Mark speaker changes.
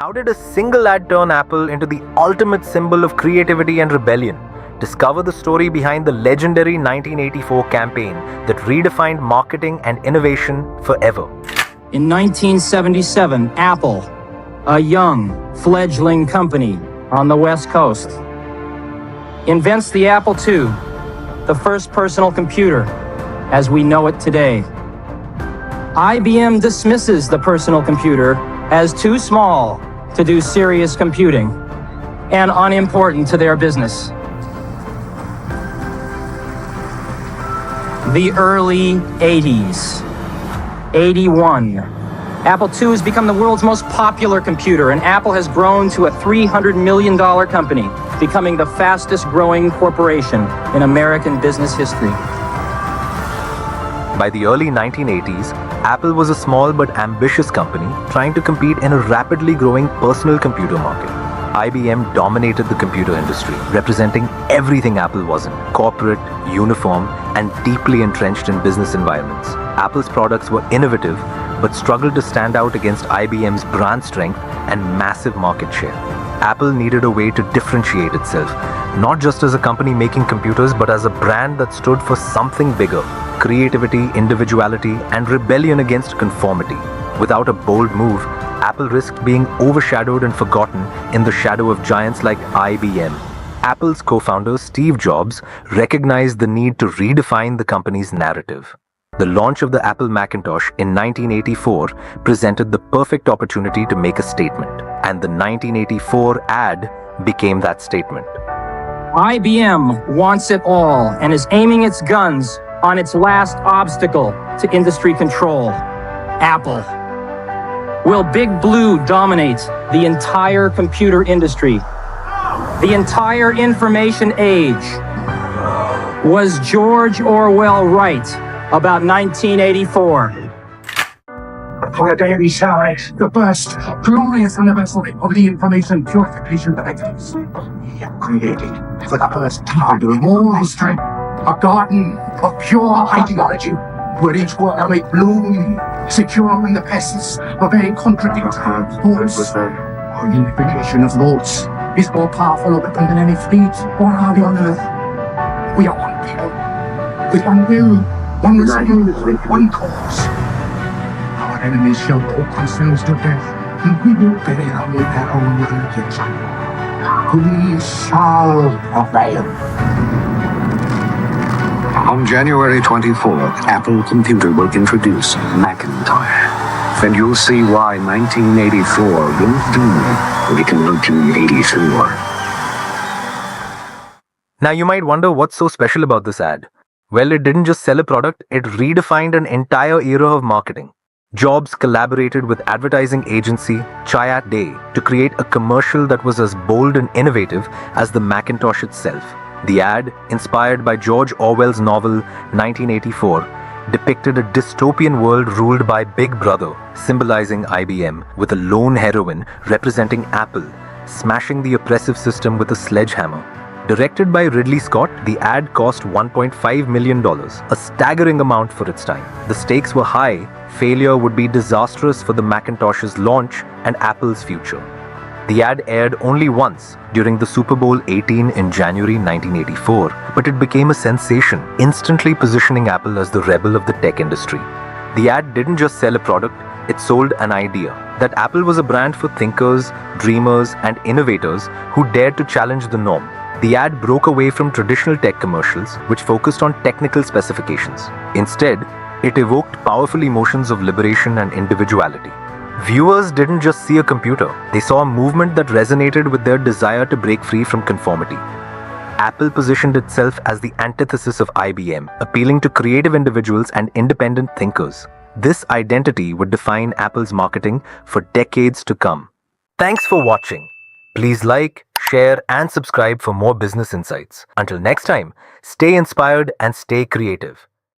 Speaker 1: How did a single ad turn Apple into the ultimate symbol of creativity and rebellion? Discover the story behind the legendary 1984 campaign that redefined marketing and innovation forever.
Speaker 2: In 1977, Apple, a young, fledgling company on the West Coast, invents the Apple II, the first personal computer as we know it today. IBM dismisses the personal computer as too small to do serious computing and unimportant to their business. The early 80s. 81. Apple II has become the world's most popular computer, and Apple has grown to a $300 million company, becoming the fastest growing corporation in American business history.
Speaker 1: By the early 1980s, Apple was a small but ambitious company trying to compete in a rapidly growing personal computer market. IBM dominated the computer industry, representing everything Apple wasn't: corporate, uniform, and deeply entrenched in business environments. Apple's products were innovative, but struggled to stand out against IBM's brand strength and massive market share. Apple needed a way to differentiate itself, not just as a company making computers, but as a brand that stood for something bigger: creativity, individuality, and rebellion against conformity. Without a bold move, Apple risked being overshadowed and forgotten in the shadow of giants like IBM. Apple's co-founder Steve Jobs recognized the need to redefine the company's narrative. The launch of the Apple Macintosh in 1984 presented the perfect opportunity to make a statement, and the 1984 ad became that statement.
Speaker 2: IBM wants it all and is aiming its guns on its last obstacle to industry control: Apple. Will Big Blue dominate the entire computer industry? The entire information age? Was George Orwell right about 1984?
Speaker 3: For a daily shower, the first glorious anniversary of the information purification directives. Created for the first time in all history a garden of pure ideology, where each worker may bloom, secure from the pests of very contradictory thoughts. The unification of thoughts is more powerful than any fleet or army on earth. We are one people, with one will, one resolve, one cause. Our enemies shall walk themselves to death, and we will bury them with their own words. We shall prevail.
Speaker 4: On January 24th, Apple Computer will introduce Macintosh. And you'll see why 1984 won't do like 1984.
Speaker 1: Now you might wonder what's so special about this ad. Well, it didn't just sell a product, it redefined an entire era of marketing. Jobs collaborated with advertising agency Chiat Day to create a commercial that was as bold and innovative as the Macintosh itself. The ad, inspired by George Orwell's novel 1984, depicted a dystopian world ruled by Big Brother, symbolizing IBM, with a lone heroine representing Apple, smashing the oppressive system with a sledgehammer. Directed by Ridley Scott, the ad cost $1.5 million, a staggering amount for its time. The stakes were high. Failure would be disastrous for the Macintosh's launch and Apple's future. The ad aired only once, during the Super Bowl XVIII in January 1984, but it became a sensation, instantly positioning Apple as the rebel of the tech industry. The ad didn't just sell a product, it sold an idea that Apple was a brand for thinkers, dreamers, and innovators who dared to challenge the norm. The ad broke away from traditional tech commercials, which focused on technical specifications. Instead, it evoked powerful emotions of liberation and individuality. Viewers didn't just see a computer, they saw a movement that resonated with their desire to break free from conformity. Apple positioned itself as the antithesis of IBM, appealing to creative individuals and independent thinkers. This identity would define Apple's marketing for decades to come. Thanks for watching. Please like, share, and subscribe for more business insights. Until next time, stay inspired and stay creative.